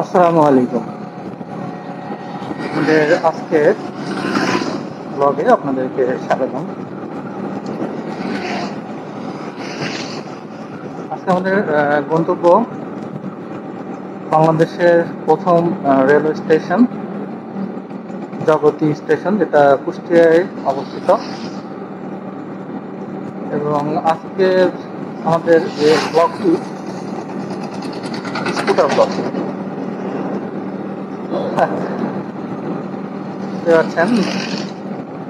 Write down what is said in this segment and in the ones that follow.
আসসালামু আলাইকুম। আমাদের আজকের ব্লগে আপনাদেরকে স্বাগতম। আজকে আমাদের গন্তব্য বাংলাদেশের প্রথম রেলওয়ে স্টেশন জগতী স্টেশন, যেটা কুষ্টিয়ায় অবস্থিত। এবং আজকের আমাদের যে ব্লগটি স্কুটার ব্লগ, বুঝতে পারছেন,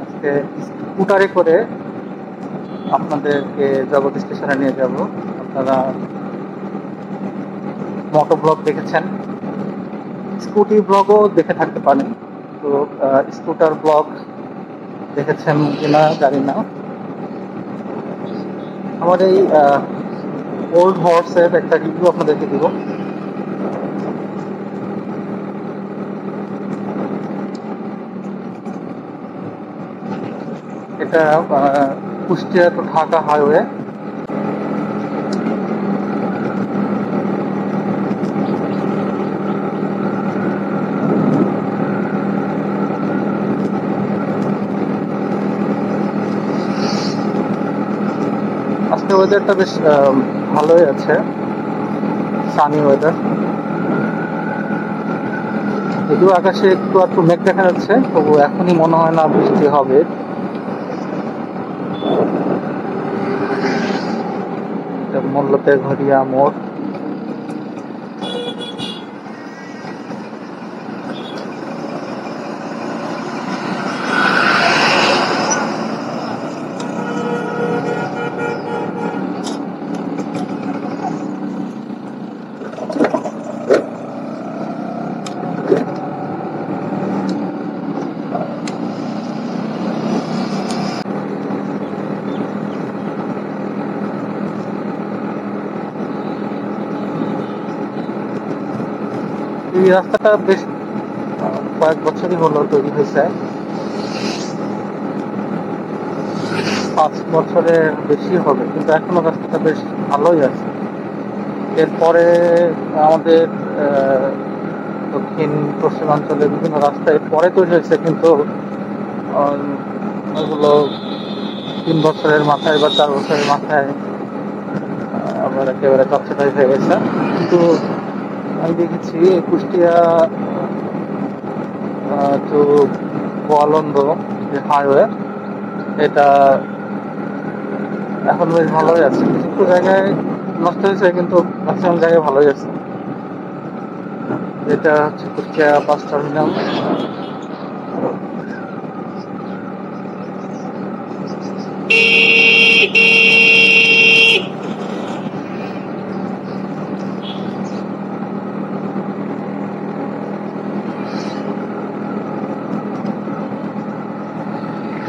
আজকে স্কুটারে করে আপনাদেরকে জগতী স্টেশনে নিয়ে যাব। আপনারা মোটো ব্লগ দেখেছেন, স্কুটি ব্লগও দেখে থাকতে পারেন, তো স্কুটার ব্লগ দেখেছেন কিনা জানি না। আমার এই ওল্ড হর্সের একটা রিভিউ আপনাদেরকে দিব। এটা কুষ্টিয়া টু ঢাকা হাইওয়ে। আজকে ওয়েদারটা বেশ ভালোই আছে, সানি ওয়েদার। যদিও আকাশে একটু একটু মেঘ দেখা যাচ্ছে, তবু এখনই মনে হয় না বৃষ্টি হবে। মোল্লাতে ঘরিয়া মোড়। এই রাস্তাটা বেশ কয়েক বছরই হলো তৈরি হয়েছে, 5 বছরের বেশি হবে, কিন্তু এখনো রাস্তাটা বেশ ভালোই আছে। এরপরে আমাদের দক্ষিণ পশ্চিমাঞ্চলের বিভিন্ন রাস্তায় পরে তৈরি হয়েছে, কিন্তু ওগুলো 3 বছরের মাথায় বা 4 বছরের মাথায় আবার একেবারে চকচকাই হয়ে গেছে। কিন্তু আমি দেখেছি কুষ্টিয়া টু গোয়ালন্দ যে হাইওয়ে, এটা এখন বেশ ভালোই আছে। কিছু জায়গায় নষ্ট হয়েছে, কিন্তু ম্যাক্সিমাম জায়গায় ভালোই আছে। এটা হচ্ছে কুষ্টিয়া বাস টার্মিনাল।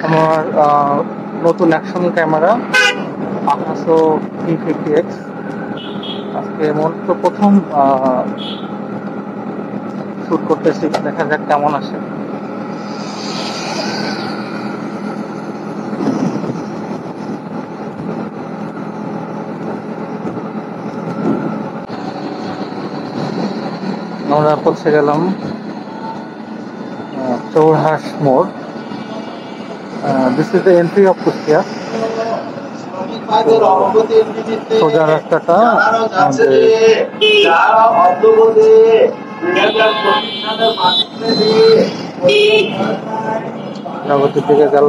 আমার নতুন অ্যাকশন ক্যামেরা আকাশো 350X আজকে মূলত প্রথম শুট করতেছি, দেখা যাক কেমন আসে। আমরা পৌঁছে গেলাম চৌরহাস মোড়। This is the entry of Kushtia. সোজা রাস্তাটা জগতের দিকে গেল।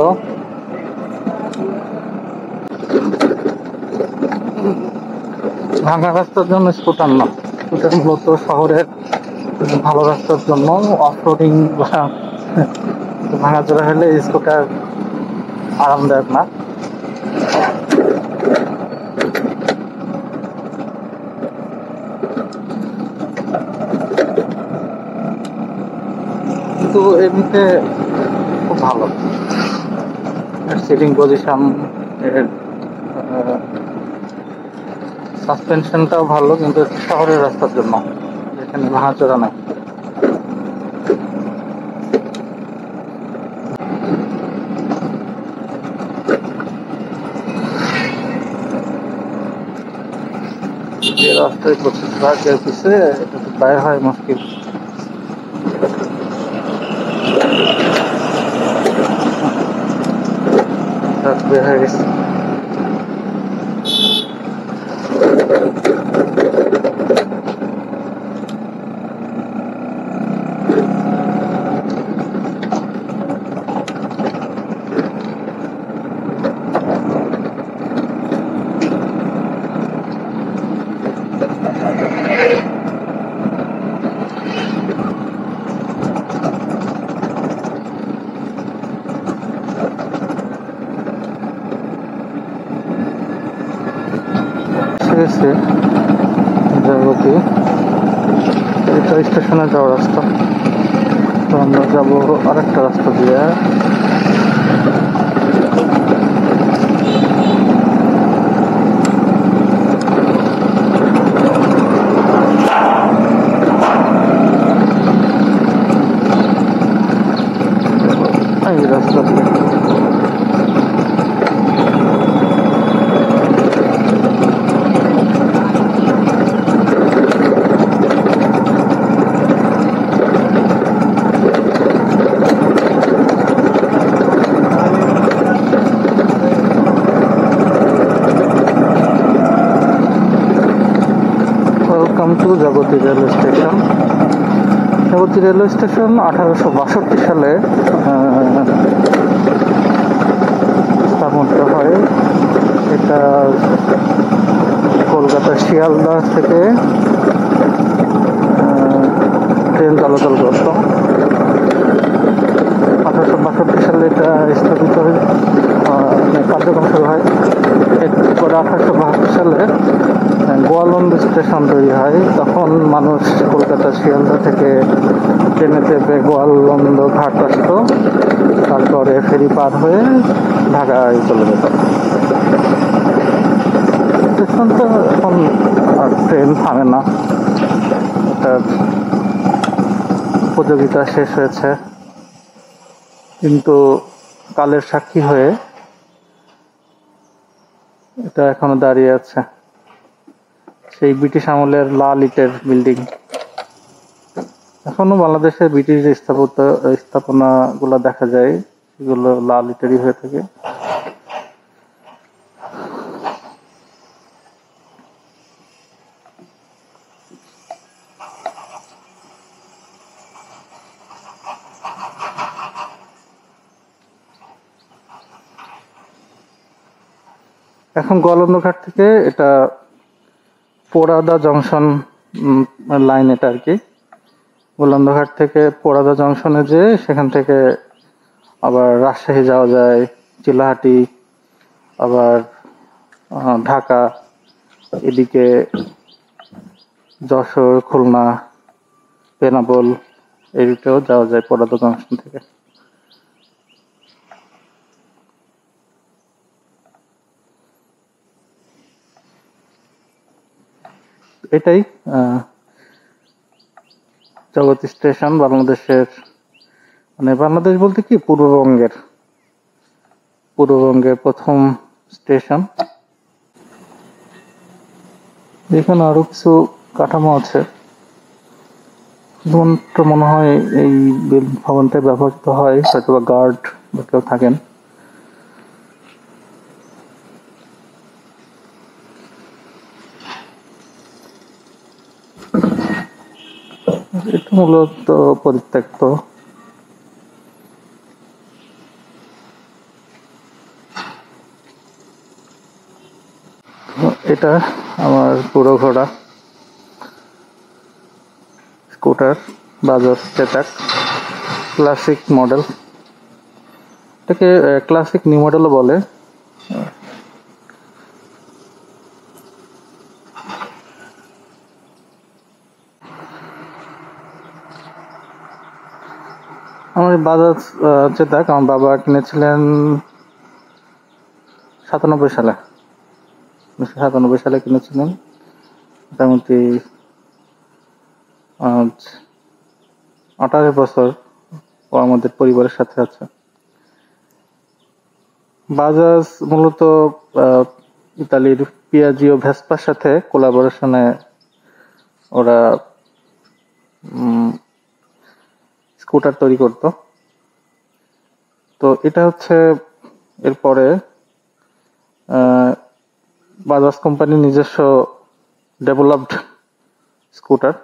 ভাঙা রাস্তার জন্য স্কুটার না, স্কুটার মূলত শহরের ভালো রাস্তার জন্য, অফরোডিং বা ভাঙাচোরা হলে স্কুটার আরামদায়ক না। কিন্তু এমনিতে খুব ভালো সিটিং পজিশন, এর সাসপেনশনটাও ভালো, কিন্তু শহরের রাস্তার জন্য যেখানে ভাঙাচোরা নাই। রাস্তায় প্রচুর ট্রাকের পিছে এটা তো বাইর হয় মুশকিল। ট্রাক বের হয়ে গেছে। গেছে জগতি, এটা স্টেশনে যাওয়ার রাস্তা। তো আমরা যাবো আরেকটা রাস্তা দিয়ে। এই রাস্তা দিয়ে Jagati railway station. Jagati railway station 1862 সালে স্থাপন হয়। এটা কলকাতার শিয়ালদহ থেকে ট্রেন চলাচল করত। 1862 সালে এটা স্থাপিত হয়, কার্যক্রম শুরু হয়। এরপরে 1872 সালে গোয়ালন্দ স্টেশন তৈরি হয়। তখন মানুষ কলকাতা শিয়ালদা থেকে ট্রেনে চেপে গোয়ালন্দ ঘাট আসত, তারপরে ফেরি পার হয়ে ঢাকায় চলে যেত। স্টেশন তো এখন আর ট্রেন থামে না, এটার উপযোগিতা শেষ হয়েছে, কিন্তু কালের সাক্ষী হয়ে এটা এখনো দাঁড়িয়ে আছে। সেই ব্রিটিশ আমলের লাল ইটের বিল্ডিং। এখনো বাংলাদেশের ব্রিটিশ স্থাপনা গুলা দেখা যায়, সেগুলো লাল ইটেরই হয়ে থাকে। এখন গোয়ালন্দ ঘাট থেকে এটা পোড়াদা জংশন লাইন, এটা আর কি। গোয়ালন্দ ঘাট থেকে পোড়াদা জংশনে যে সেখান থেকে আবার রাজশাহী যাওয়া যায়, চিলাহাটি, আবার ঢাকা, এদিকে যশোর, খুলনা, বেনাপোল এই রুটেও যাওয়া যায় পোড়াদা জংশন থেকে। এটাই জগতী স্টেশন বাংলাদেশের, মানে বাংলাদেশ বলতে কি পূর্ববঙ্গের প্রথম স্টেশন। এখানে আরো কিছু কাঠামো আছে, শুধুমাত্র মনে হয় এই ভবনটা ব্যবহৃত হয়, হয়তো বা গার্ড বা কেউ থাকেন। এটা মূলত পরিত্যক্ত। এটা আমার পুরো ঘোড়া scooter, Bajaj Chetak classic model. এটাকে ক্লাসিক নিউ মডেলও বলে। আমার বাজাজ চেতাক আমার বাবা কিনেছিলেন 97 সালে, 1997 সালে কিনেছিলেন। মোটামুটি 18 বছর ও আমাদের পরিবারের সাথে আছে। বাজাজ মূলত ইতালির পিয়াজিও ভেসপার সাথে কোলাবোরেশনে ওরা স্কুটার তৈরি করতো। তো এটা হচ্ছে এরপরে বাজাজ কোম্পানির নিজস্ব ডেভেলপড স্কুটার।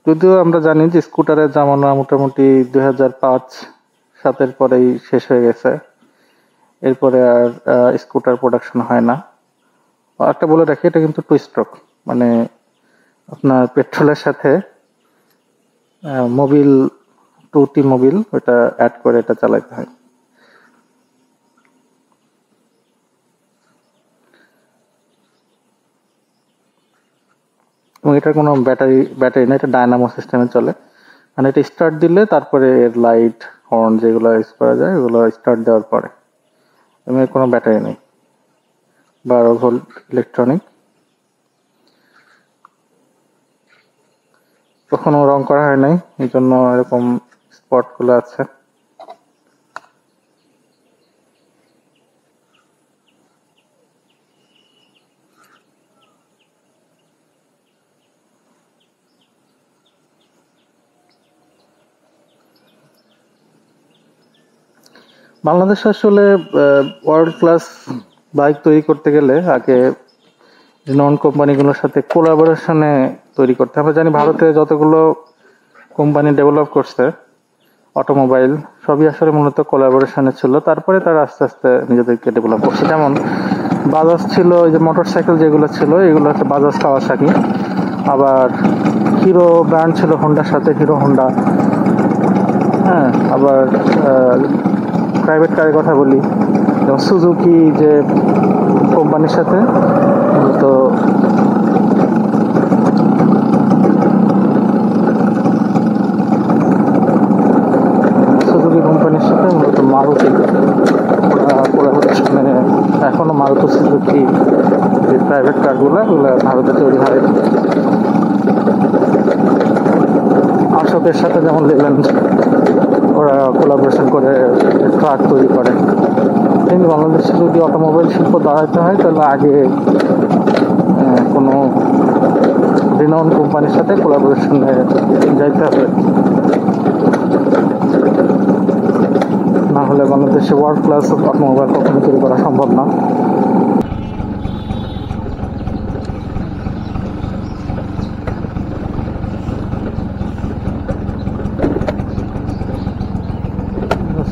যদিও আমরা জানি যে স্কুটারের জামানা মোটামুটি 2005-7 পরেই শেষ হয়ে গেছে, এরপরে আর স্কুটার প্রোডাকশন হয় না। একটা বলে রাখি, এটা কিন্তু 2 স্ট্রোক, মানে আপনার পেট্রোলের সাথে মোবিল 2T মোবিল ওটা অ্যাড করে এটা চালাতে হয়। এবং এটার কোনো ব্যাটারি না, এটা ডায়নামো সিস্টেমে চলে। মানে এটা স্টার্ট দিলে তারপরে এর লাইট হর্ন যেগুলো ইউজ করা যায় ওগুলো স্টার্ট দেওয়ার পরে, এবং এর কোনো ব্যাটারি নেই। 12 ভোল্ট ইলেকট্রনিক। কখনো রং করা হয় নাই, এই জন্য এরকম স্পট গুলো আছে। বাংলাদেশে আসলে ওয়ার্ল্ড ক্লাস বাইক তৈরি করতে গেলে আগে নন কোম্পানিগুলোর সাথে কোলাবোরেশনে তৈরি করতে। আমরা জানি ভারতে যতগুলো কোম্পানি ডেভেলপ করছে অটোমোবাইল, সবই আসলে মূলত কোলাবোরেশনে ছিল। তারপরে তারা আস্তে আস্তে নিজেদেরকে ডেভেলপ করছে। যেমন বাজাজ ছিল, ওই যে মোটরসাইকেল যেগুলো ছিল এগুলো হচ্ছে বাজাজ কাওয়াসাকি। আবার হিরো ব্র্যান্ড ছিল হোন্ডার সাথে, হিরো হোন্ডা। হ্যাঁ, আবার প্রাইভেট কারের কথা বলি, যেমন সুজুকি যে কোম্পানির সাথে মূলত মারুতি কোলাবোরেশনে এখনো মারুতি সুজুকি যে প্রাইভেট কারগুলো ওগুলো ভারতে তৈরি হয়। অশোকের সাথে যেমন লেল্যান্ড ওরা কোলাবোরেশন করে ট্রাক তৈরি করে। কিন্তু বাংলাদেশে যদি অটোমোবাইল শিল্প দাঁড়াতে হয় তাহলে আগে কোনো রিনাউন্ড কোম্পানির সাথে কোলাবোরেশনে যাইতে হবে, না হলে বাংলাদেশে ওয়ার্ল্ড ক্লাস অটোমোবাইল কখনো তৈরি করা সম্ভব না।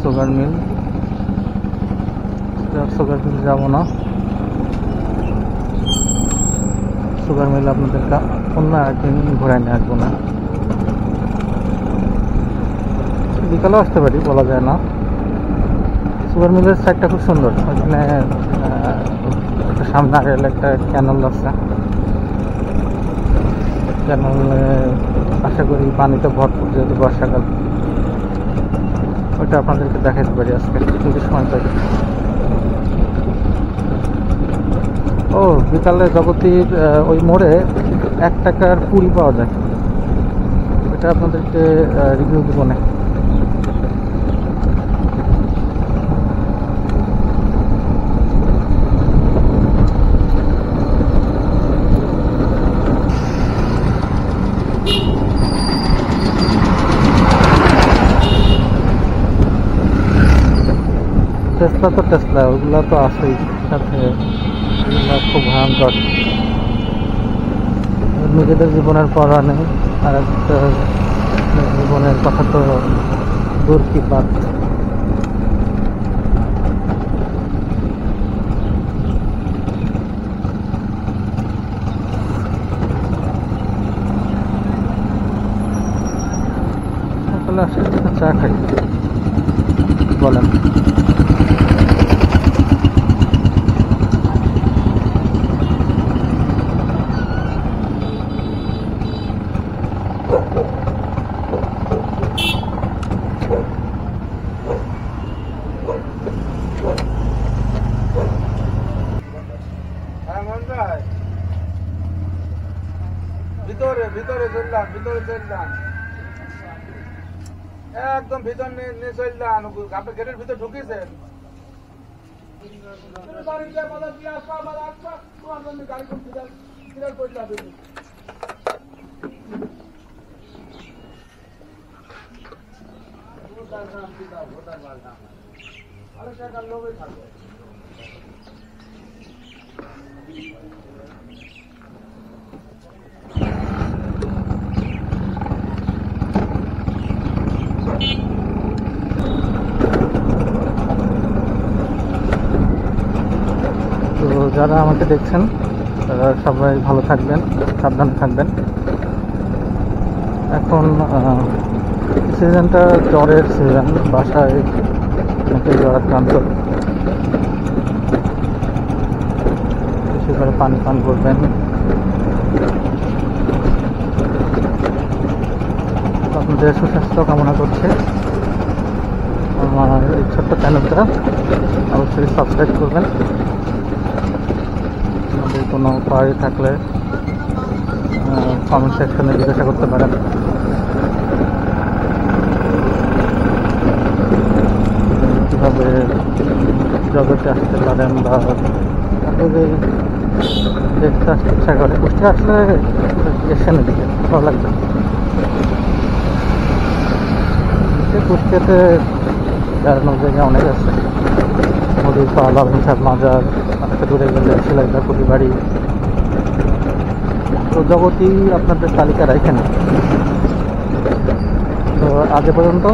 সুগার মিল, সুগার মিল যাবো না। সুগার মিল আপনাদেরকে অন্য একদিন ঘুরাই নিয়ে আসবো না, বিকালেও আসতে পারি, বলা যায় না। সুগার মিলের সাইডটা খুব সুন্দর, ওইখানে একটা সামনে আগে একটা ক্যানেল আছে, ক্যানেলে আশা করি পানিতে ভরপুর, যেহেতু বর্ষাকাল। ওইটা আপনাদেরকে দেখাতে পারি আজকে যদি সময় পাই। ও বিকালে জগতীর ওই মোড়ে 1 টাকার পুরি পাওয়া যায়, ওইটা আপনাদেরকে রিভিউ দিব না। টেসলা তো টেসলা, ওগুলো তো আছেই সাথে, ওগুলো খুব ভয়ঙ্কর। নিজেদের জীবনের পরোয়া নেই, আর একটা জীবনের কথা তো দূর কি বাত। সকালে আসলে চা খাই, বলেন। ভিতরে ভিতরে চললাম, ভিতরে চললাম, একদম ভিতর নিয়ে চললাম। আপনি গেটের ভিতরে ঢুকিয়েছেন, গাড়ি তো যারা আমাকে দেখছেন তারা সবাই ভালো থাকবেন, সাবধানে থাকবেন। এখন সিজনটা জ্বরের সিজন, বাসায় অনেকে জ্বর আক্রান্ত। বেশি করে পানি পান করবেন। আপনাদের সুস্বাস্থ্য কামনা করছে। আমার এই ছোট্ট চ্যানেলটা অবশ্যই সাবস্ক্রাইব করবেন। আমাদের কোনো কোয়ারি থাকলে কমেন্ট সেকশনে জিজ্ঞাসা করতে পারেন। কীভাবে জগতে আসতে পারেন বা যদি দেখতে আসতে ইচ্ছা করে, কুষ্টি আসলে এসেন এদিকে, ভালো লাগবে। কুষ্টিয়াতে বেড়ানোর জায়গা অনেক আছে, নদীর পাল, আলমসার মাজার, অনেকটা দূরে গেলে শিলাইদা কুটিবাড়ি, তো জগতই আপনাদের তালিকা রাখেন। তো আজ পর্যন্ত